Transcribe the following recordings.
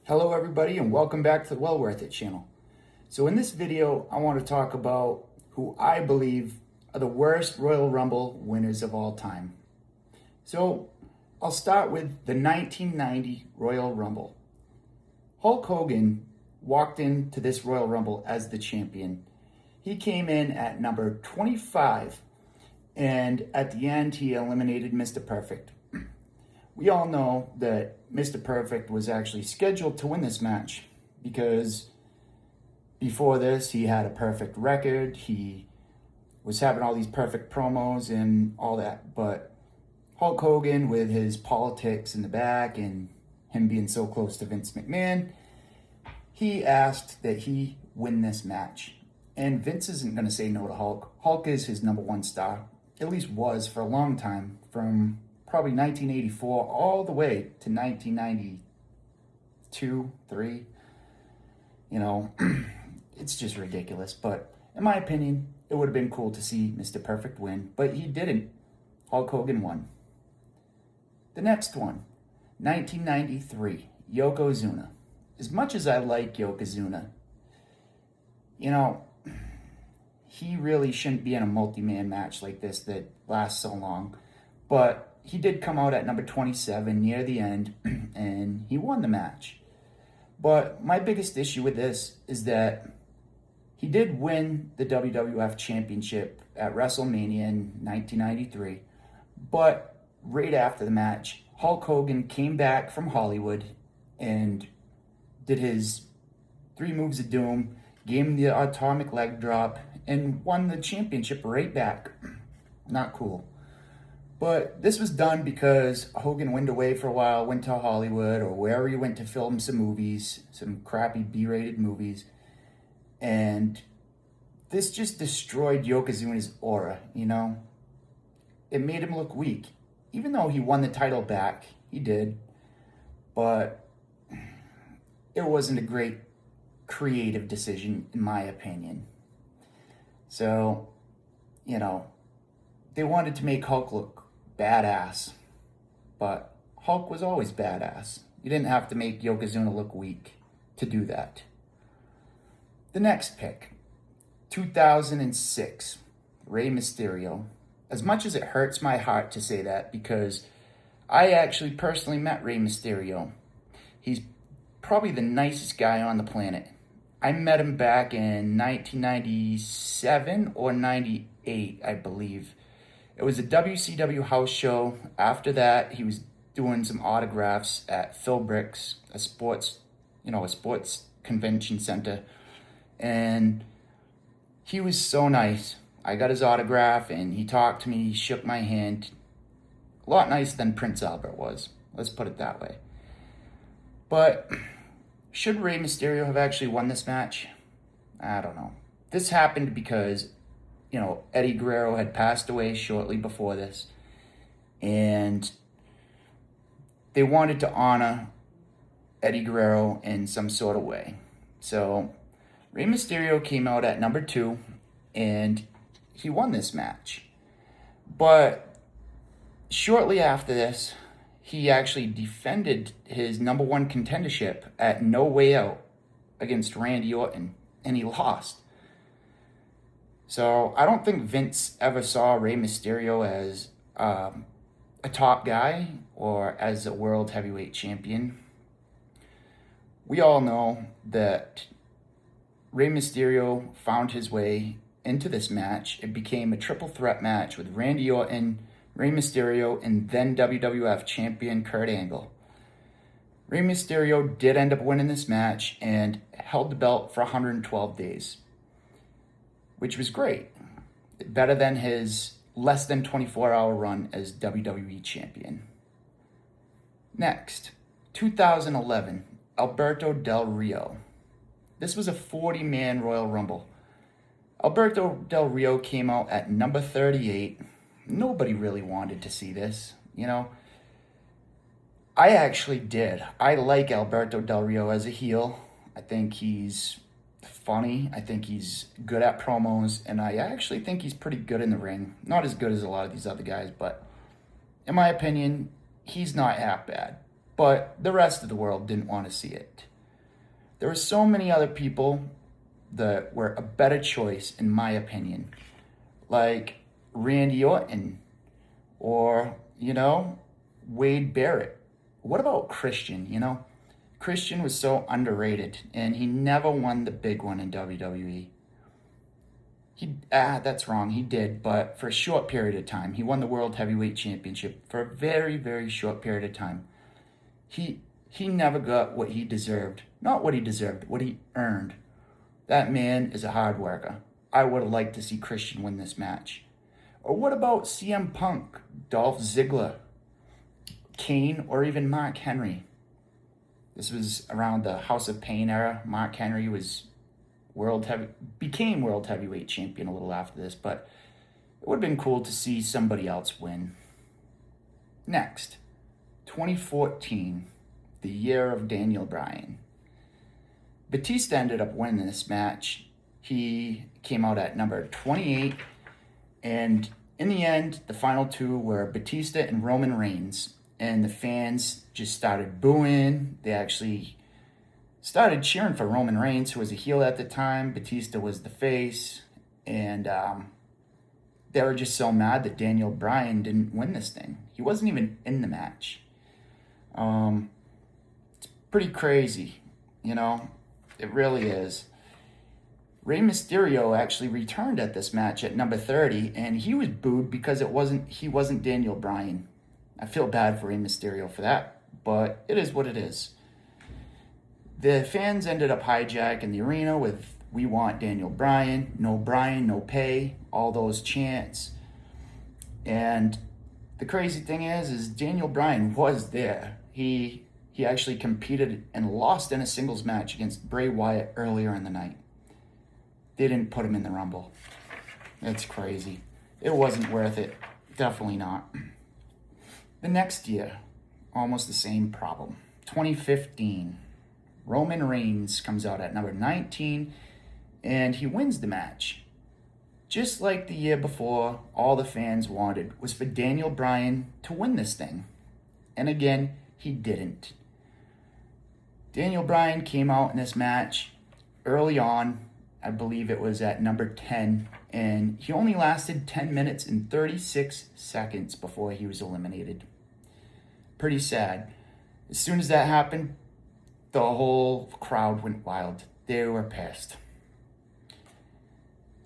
Hello everybody and welcome back to the Well Worth It channel. So in this video, I want to talk about who I believe are the worst Royal Rumble winners of all time. So I'll start with the 1990 Royal Rumble. Hulk Hogan walked into this Royal Rumble as the champion. He came in at number 25 and at the end he eliminated Mr. Perfect. We all know that Mr. Perfect was actually scheduled to win this match because before this, he had a perfect record. He was having all these perfect promos and all that. But Hulk Hogan, with his politics in the back and him being so close to Vince McMahon, he asked that he win this match. And Vince isn't going to say no to Hulk. Hulk is his number one star, at least was for a long time, from probably 1984 all the way to 1992, 3. You know, it's just ridiculous. But in my opinion, it would have been cool to see Mr. Perfect win, but he didn't. Hulk Hogan won. The next one, 1993, Yokozuna. As much as I like Yokozuna, you know, he really shouldn't be in a multi-man match like this that lasts so long. But he did come out at number 27 near the end, and he won the match. But my biggest issue with this is that he did win the WWF Championship at WrestleMania in 1993. But right after the match, Hulk Hogan came back from Hollywood and did his 3 moves of doom, gave him the atomic leg drop, and won the championship right back. Not cool. But this was done because Hogan went away for a while, went to Hollywood or wherever he went to film some movies, some crappy B-rated movies. And this just destroyed Yokozuna's aura, you know? It made him look weak. Even though he won the title back, he did. But it wasn't a great creative decision, in my opinion. So, you know, they wanted to make Hulk look badass, but Hulk was always badass. You didn't have to make Yokozuna look weak to do that. The next pick, 2006, Rey Mysterio. As much as it hurts my heart to say that, because I actually personally met Rey Mysterio. He's probably the nicest guy on the planet. I met him back in 1997 or 98, I believe. It was a WCW house show. After that, he was doing some autographs at Philbricks, a sports convention center. And he was so nice. I got his autograph and he talked to me, he shook my hand. A lot nicer than Prince Albert was. Let's put it that way. But should Rey Mysterio have actually won this match? I don't know. This happened because Eddie Guerrero had passed away shortly before this, and they wanted to honor Eddie Guerrero in some sort of way. So Rey Mysterio came out at number 2, and he won this match. But shortly after this, he actually defended his number 1 contendership at No Way Out against Randy Orton, and he lost. So I don't think Vince ever saw Rey Mysterio as a top guy or as a world heavyweight champion. We all know that Rey Mysterio found his way into this match. It became a triple threat match with Randy Orton, Rey Mysterio, and then WWF champion Kurt Angle. Rey Mysterio did end up winning this match and held the belt for 112 days. Which was great. Better than his less than 24-hour run as WWE champion. Next, 2011, Alberto Del Rio. This was a 40-man Royal Rumble. Alberto Del Rio came out at number 38. Nobody really wanted to see this, I actually did. I like Alberto Del Rio as a heel. I think he's funny. I think he's good at promos, and I actually think he's pretty good in the ring. Not as good as a lot of these other guys, but in my opinion, he's not half bad. But the rest of the world didn't want to see it. There were so many other people that were a better choice, in my opinion, like Randy Orton or, Wade Barrett. What about Christian? Christian was so underrated, and he never won the big one in WWE. That's wrong. He did, but for a short period of time. He won the World Heavyweight Championship for a very, very short period of time. He never got what he deserved. Not what he deserved, what he earned. That man is a hard worker. I would have liked to see Christian win this match. Or what about CM Punk, Dolph Ziggler, Kane, or even Mark Henry? This was around the House of Pain era. Mark Henry became World Heavyweight Champion a little after this, but it would have been cool to see somebody else win. Next, 2014, the year of Daniel Bryan. Batista ended up winning this match. He came out at number 28, and in the end, the final two were Batista and Roman Reigns, and the fans just started booing. They actually started cheering for Roman Reigns, who was a heel at the time. Batista was the face, and they were just so mad that Daniel Bryan didn't win this thing. He wasn't even in the match. It's pretty crazy, It really is. Rey Mysterio actually returned at this match at number 30, and he was booed because he wasn't Daniel Bryan. I feel bad for Rey Mysterio for that, but it is what it is. The fans ended up hijacking the arena with "We want Daniel Bryan," Bryan, no pay," all those chants. And the crazy thing is Daniel Bryan was there. He actually competed and lost in a singles match against Bray Wyatt earlier in the night. They didn't put him in the Rumble. It's crazy. It wasn't worth it. Definitely not. The next year, almost the same problem. 2015. Roman Reigns comes out at number 19, and he wins the match. Just like the year before, all the fans wanted was for Daniel Bryan to win this thing. And again, he didn't. Daniel Bryan came out in this match early on. I believe it was at number 10, and he only lasted 10 minutes and 36 seconds before he was eliminated. Pretty sad. As soon as that happened, the whole crowd went wild. They were pissed.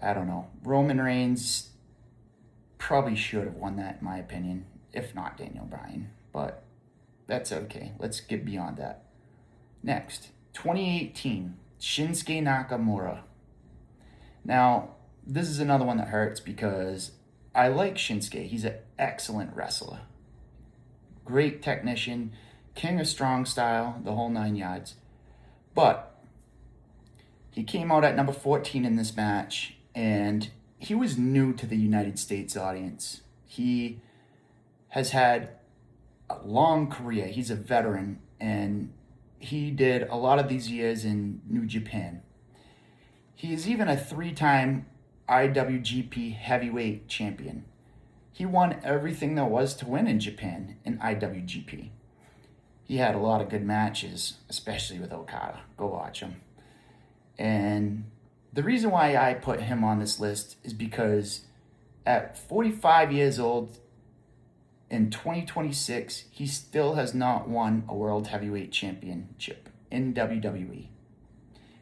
I don't know. Roman Reigns probably should have won that, in my opinion, if not Daniel Bryan. But that's okay. Let's get beyond that. Next, 2018, Shinsuke Nakamura. Now, this is another one that hurts because I like Shinsuke. He's an excellent wrestler. Great technician, king of strong style, the whole 9 yards. But he came out at number 14 in this match, and he was new to the United States audience. He has had a long career. He's a veteran, and he did a lot of these years in New Japan. He is even a 3-time IWGP Heavyweight Champion. He won everything there was to win in Japan in IWGP. He had a lot of good matches, especially with Okada. Go watch him. And the reason why I put him on this list is because at 45 years old, in 2026, he still has not won a World Heavyweight Championship in WWE.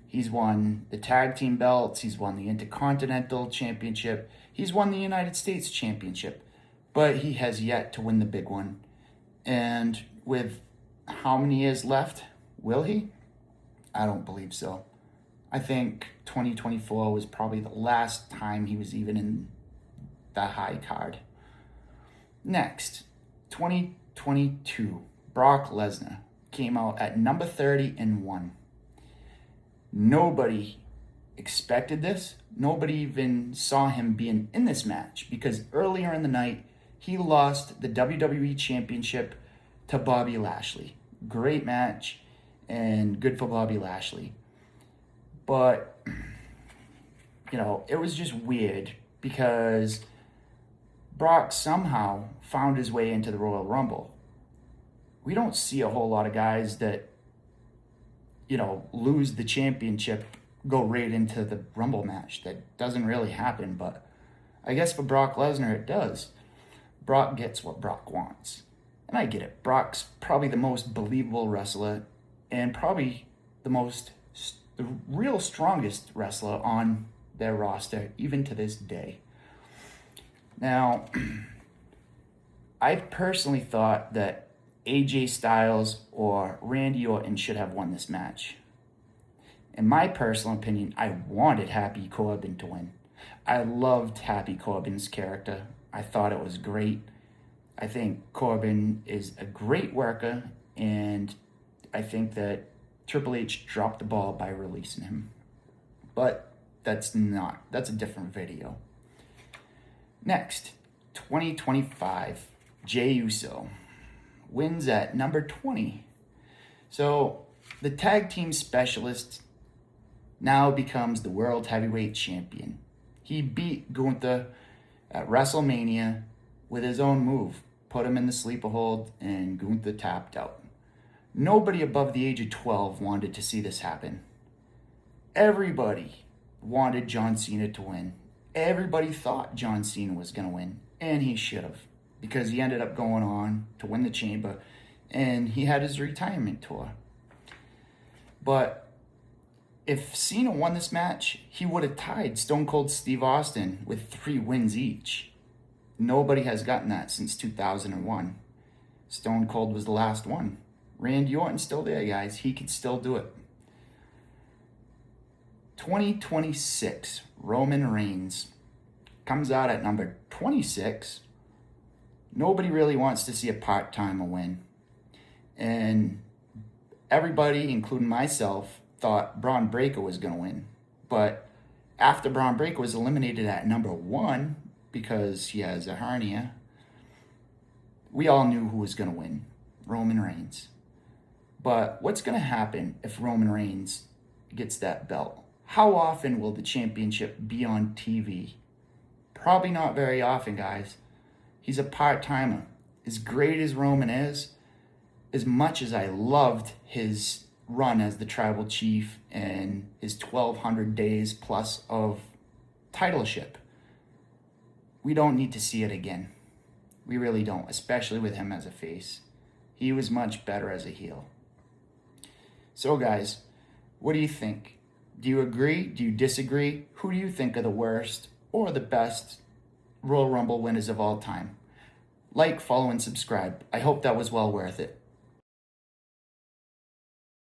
He's won the tag team belts, he's won the Intercontinental Championship, he's won the United States Championship, but he has yet to win the big one. And with how many years left, will he? I don't believe so. I think 2024 was probably the last time he was even in the high card. Next, 2022, Brock Lesnar came out at number 30 and won. Nobody expected this. Nobody even saw him being in this match because earlier in the night, he lost the WWE Championship to Bobby Lashley. Great match and good for Bobby Lashley. But, it was just weird because Brock somehow found his way into the Royal Rumble. We don't see a whole lot of guys that lose the championship, go right into the Rumble match. That doesn't really happen, but I guess for Brock Lesnar it does. Brock gets what Brock wants. And I get it. Brock's probably the most believable wrestler and probably the real strongest wrestler on their roster, even to this day. Now, I personally thought that AJ Styles or Randy Orton should have won this match. In my personal opinion, I wanted Happy Corbin to win. I loved Happy Corbin's character. I thought it was great. I think Corbin is a great worker, and I think that Triple H dropped the ball by releasing him. But that's a different video. Next, 2025, Jey Uso wins at number 20. So the tag team specialist now becomes the world heavyweight champion. He beat Gunther at WrestleMania with his own move, put him in the sleeper hold, and Gunther tapped out. Nobody above the age of 12 wanted to see this happen. Everybody wanted John Cena to win. Everybody thought John Cena was going to win, and he should have, because he ended up going on to win the Chamber, and he had his retirement tour. But if Cena won this match, he would have tied Stone Cold Steve Austin with 3 wins each. Nobody has gotten that since 2001. Stone Cold was the last one. Randy Orton's still there, guys. He can still do it. 2026, Roman Reigns comes out at number 26. Nobody really wants to see a part-timer win. And everybody, including myself, thought Braun Breaker was going to win. But after Braun Breaker was eliminated at number 1 because he has a hernia, we all knew who was going to win. Roman Reigns. But what's going to happen if Roman Reigns gets that belt? How often will the championship be on TV? Probably not very often, guys. He's a part-timer. As great as Roman is, as much as I loved his run as the tribal chief and his 1,200 days plus of titleship, we don't need to see it again. We really don't, especially with him as a face. He was much better as a heel. So guys, what do you think? Do you agree? Do you disagree? Who do you think are the worst or the best Royal Rumble winners of all time? Like, follow, and subscribe. I hope that was well worth it.